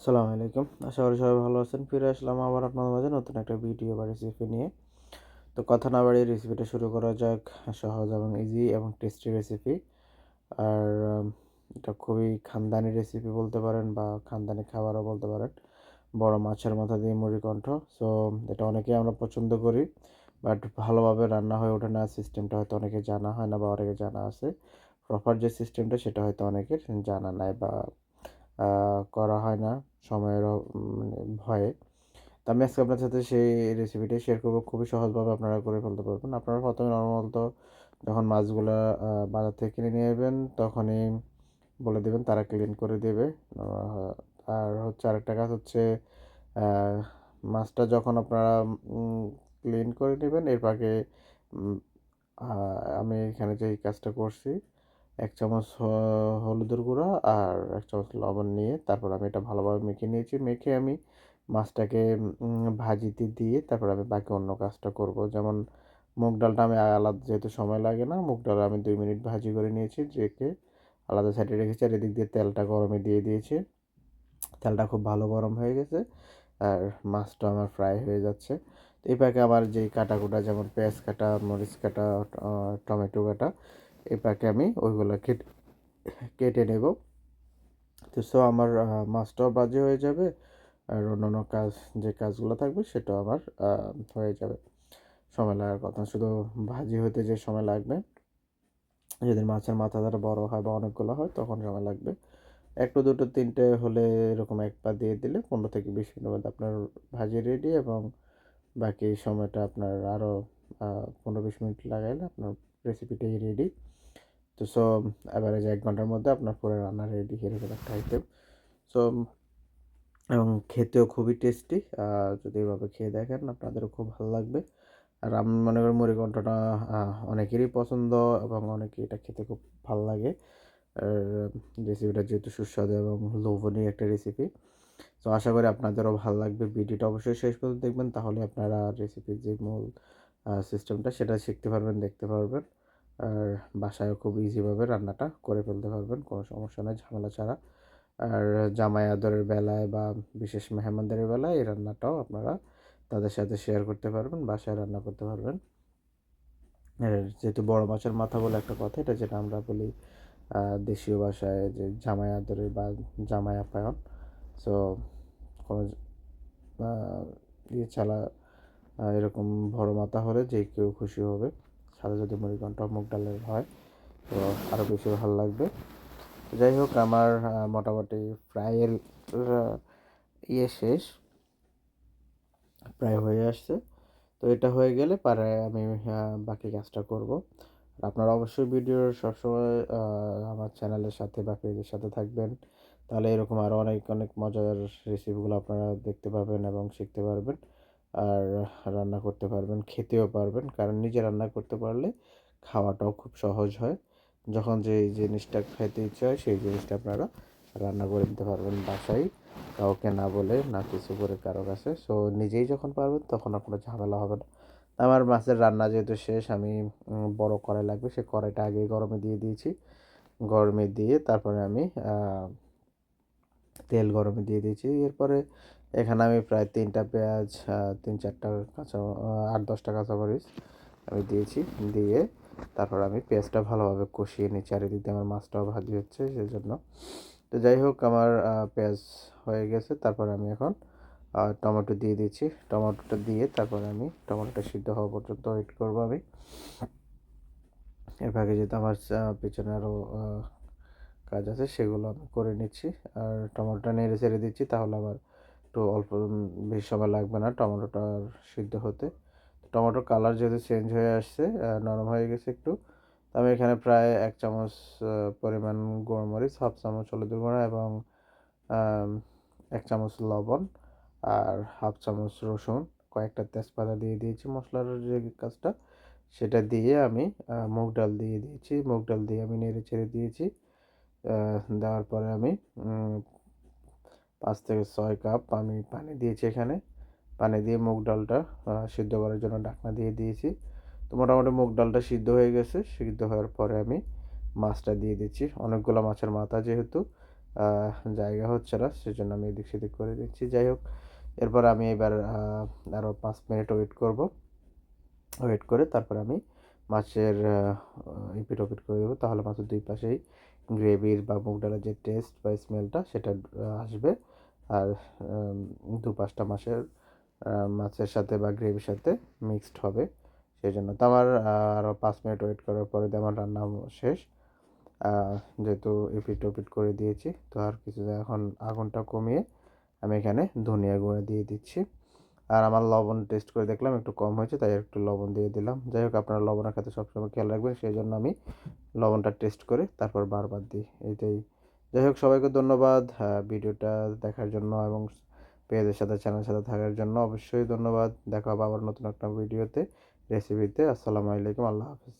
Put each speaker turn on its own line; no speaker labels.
আসসালামু আলাইকুম। আশা করি সবাই ভালো আছেন। ফিরে আসলাম আবার আপনাদের মাঝে নতুন একটা ভিডিও বা রেসিপি নিয়ে। তো কথা না বাড়িয়ে রেসিপিটা শুরু করা যাক। সহজ এবং ইজি এবং টেস্টি রেসিপি। আর এটা খুবই খানদানি রেসিপি বলতে পারেন বা খানদানি খাবারও বলতে পারেন। বড় মাছের মাথা দিয়ে মুড়িঘণ্ট। সো এটা অনেকেই আমরা পছন্দ করি। বাট ভালোভাবে রান্না হয়ে ওঠে না। সিস্টেমটা হয়তো অনেকের জানা হয় না বা অনেকের জানা আছে। প্রপার যে সিস্টেমটা সেটা হয়তো অনেকের জানা নাই বা করা হয় না সময়ের মানে ভয়ে। তো আমি আজকে আপনার সাথে সেই রেসিপিটাই শেয়ার করবো। খুবই সহজভাবে আপনারা করে ফেলতে পারবেন। আপনারা প্রথমে নর্মালত যখন মাছগুলা বাজার থেকে কিনে নিয়ে আসবেন তখনই বলে দেবেন, তারা ক্লিন করে দেবে। আর হচ্ছে আরেকটা কাজ হচ্ছে আহ, মাছটা যখন আপনারা ক্লিন করে নেবেন এর আগে উম, আমি এখানে যে কাজটা করছি, 1 চামচ হলুদের গুঁড়া আর 1 চামচ লবণ নিয়ে তারপর আমি এটা ভালোভাবে মেখে নিয়েছি। মেখে আমি মাছটাকে ভাজিতে দিয়ে তারপর আমি বাকি অন্য কাজটা করব। যেমন মুগ ডালটা আমি আলাদা, যেহেতু সময় লাগে না, মুগ ডাল আমি 2 মিনিট ভাজি করে নিয়েছি, রেখে আলাদা সাইডে রেখেছি। আর এদিক দিয়ে তেলটা গরমে দিয়ে দিয়েছি। তেলটা খুব ভালো গরম হয়ে গেছে আর মাছটা আমার ফ্রাই হয়ে যাচ্ছে। তো এই পাকে আমার যেই কাটা কুটা, যেমন পেঁয়াজ কাটা, মরিচ কাটা, টমেটো কাটা, এই পাকে আমি ওইগুলো কেটে কেটে নেব। তো আমার মাছটাও ভাজি হয়ে যাবে আর অন্যান্য কাজ, যে কাজগুলো থাকবে সেটাও আমার হয়ে যাবে। সময় লাগার কথা শুধু ভাজি হতে যে সময় লাগবে, যদি মাছের মাথা ধরে বড় হয় বা অনেকগুলো হয় তখন সময় লাগবে। একটু দুটো তিনটে হলে এরকম এক পা দিয়ে দিলে 15 থেকে 20 মিনিটের মধ্যে আপনার ভাজি রেডি, এবং বাকি সময়টা আপনার আরও 15-20 মিনিট লাগাইলে আপনার রেসিপিটাই রেডি। তো অ্যাভারেজ 1 ঘন্টার মধ্যে আপনার পুরো রান্না রেডি, এরকম একটা আইটেম। সো এবং খেতেও খুবই টেস্টি। যদি এভাবে খেয়ে দেখেন আপনাদেরও খুব ভালো লাগবে। আর আমি মনে করি মুড়িঘণ্টটা অনেকেরই পছন্দ এবং অনেকে এটা খেতে খুব ভালো লাগে। আর রেসিপিটা যেহেতু সুস্বাদু এবং লোভনীয় একটা রেসিপি, তো আশা করি আপনাদেরও ভালো লাগবে। ভিডিওটা অবশ্যই শেষ পর্যন্ত দেখবেন, তাহলে আপনারা রেসিপির যে মূল সিস্টেমটা সেটা শিখতে পারবেন, দেখতে পারবেন। আর বাসায়ও খুব ইজিভাবে রান্নাটা করে ফেলতে পারবেন, কোনো সমস্যা নেই, ঝামেলা ছাড়া। আর জামাই আদরের বেলায় বা বিশেষ মেহমানদের বেলায় এই রান্নাটাও আপনারা তাদের সাথে শেয়ার করতে পারবেন, বাসায় রান্না করতে পারবেন। আর যেহেতু বড় মাছের মাথা বলে একটা কথা, এটা যেটা আমরা বলি দেশীয় ভাষায় যে জামাই আদরের বা জামাই আপ্যায়ন। সো কোনো ইয়ে ছাড়া এরকম বড় মাথা হলে যে কেউ খুশি হবে। সাথে যদি মুড়িঘণ্ট মুগ ডালের হয় তো আরও বেশি ভালো লাগবে। তো যাই হোক, আমার মোটামুটি ফ্রাইয়ের শেষ, প্রায় হয়ে আসছে। তো এটা হয়ে গেলে পরে আমি বাকি কাজটা করব। আর আপনারা অবশ্যই ভিডিওর সবসময় আমার চ্যানেলের সাথে বা পেজের সাথে থাকবেন, তাহলে এরকম আরও অনেক অনেক মজার রেসিপিগুলো আপনারা দেখতে পাবেন এবং শিখতে পারবেন। আর রান্না করতে পারবেন, খেতেও পারবেন, কারণ নিজে রান্না করতে পারলে খাওয়াটাও খুব সহজ হয়। যখন যেই জিনিসটা খেতে ইচ্ছা হয় সেই জিনিসটা আপনারা রান্না করে দিতে পারবেন বাসায়, কাউকে না বলে, না কিছু করে কারো কাছে। সো নিজেই যখন পারবেন তখন আপনার ঝামেলা হবে না। আমার মাছের রান্না যেহেতু শেষ, আমি বড় কড়াই লাগবে, সেই কড়াইটা আগেই গরমে দিয়ে দিয়েছি। গরমে দিয়ে তারপরে আমি তেল গরমে দিয়ে দিয়েছি। এরপরে এখানে আমি প্রায় 3টা পেঁয়াজ, 3-4টা কাঁচা, 8-10টা কাঁচামরিচ আমি দিয়েছি। দিয়ে তারপর আমি পেঁয়াজটা ভালোভাবে কষিয়ে নিই, চারিদিক দিয়ে আমার মাছটাও ভাজি হচ্ছে সেজন্য। তো যাই হোক, আমার পেঁয়াজ হয়ে গেছে। তারপর আমি এখন টমেটো দিয়ে দিচ্ছি। টমেটোটা দিয়ে তারপরে আমি টমেটোটা সিদ্ধ হওয়া পর্যন্ত ওয়েট করবো আমি। এর ফাঁকে যেহেতু আমার পেছনে আরও কাজ আছে সেগুলো আমি করে নিচ্ছি। আর টমেটোটা নেড়ে ছেড়ে দিচ্ছি, তাহলে আবার একটু অল্প বেশি সময় লাগবে না টমেটোটা সিদ্ধ হতে। টমেটোর কালার যেহেতু চেঞ্জ হয়ে আসছে, নরম হয়ে গেছে একটু, তো আমি এখানে প্রায় 1 চামচ পরিমাণ গোলমরিচ, 1/2 চামচ হলুদের গুঁড়া এবং 1 চামচ লবণ আর 1/2 চামচ রসুন, কয়েকটা তেজপাতা দিয়ে দিয়েছি মশলার যে কাজটা, সেটা দিয়ে আমি মুগ ডাল দিয়ে দিয়েছি। মুগ ডাল দিয়ে আমি নেড়ে ছেড়ে দিয়েছি। দেওয়ার পরে আমি 5 থেকে 6 কাপ আমি পানি দিয়েছি এখানে। পানি দিয়ে মুগ ডালটা সিদ্ধ করার জন্য ঢাকনা দিয়ে দিয়েছি। তো মোটামুটি মুগ ডালটা সিদ্ধ হয়ে গেছে। সিদ্ধ হওয়ার পরে আমি মাছটা দিয়ে দিচ্ছি। অনেকগুলো মাছের মাথা যেহেতু, জায়গা হচ্ছে না, সেজন্য আমি এদিক সেদিক করে দিচ্ছি। যাই হোক, এরপর আমি এবার আরও ৫ মিনিট ওয়েট করে তারপর আমি মাছের এপিঠ ওপিঠ করে দেবো। তাহলে মাছের ২ পাশেই গ্রেভির বা মুগ ডালের যে টেস্ট বা স্মেলটা সেটা আসবে। আর ২-৫টা মাছের সাথে বা গ্রেভির সাথে মিক্সড হবে। সেজন্য তো আমার আরও ৫ মিনিট ওয়েট করার পরে দিয়ে আমার রান্না শেষ। যেহেতু এপিঠ ওপিঠ করে দিয়েছি, তো আর কিছু না, এখন আগুনটা কমিয়ে আমি এখানে ধনিয়া গুঁড়া দিয়ে দিচ্ছি। আর আমার লবণ টেস্ট করে দেখলাম একটু কম হয়েছে, তাই একটু লবণ দিয়ে দিলাম। যাই হোক, আপনারা লবণের ক্ষেত্রে সবসময় খেয়াল রাখবেন, সেই জন্য আমি লবণটা টেস্ট করে তারপর বারবার দিই, এইটাই। যাই হোক, সবাইকে ধন্যবাদ ভিডিওটা দেখার জন্য এবং পেজের সাথে চ্যানেলের সাথে থাকার জন্য অবশ্যই ধন্যবাদ। দেখা হবে আবার নতুন একটা ভিডিওতে, রেসিপিতে। আসসালামু আলাইকুম, আল্লাহ হাফিজ।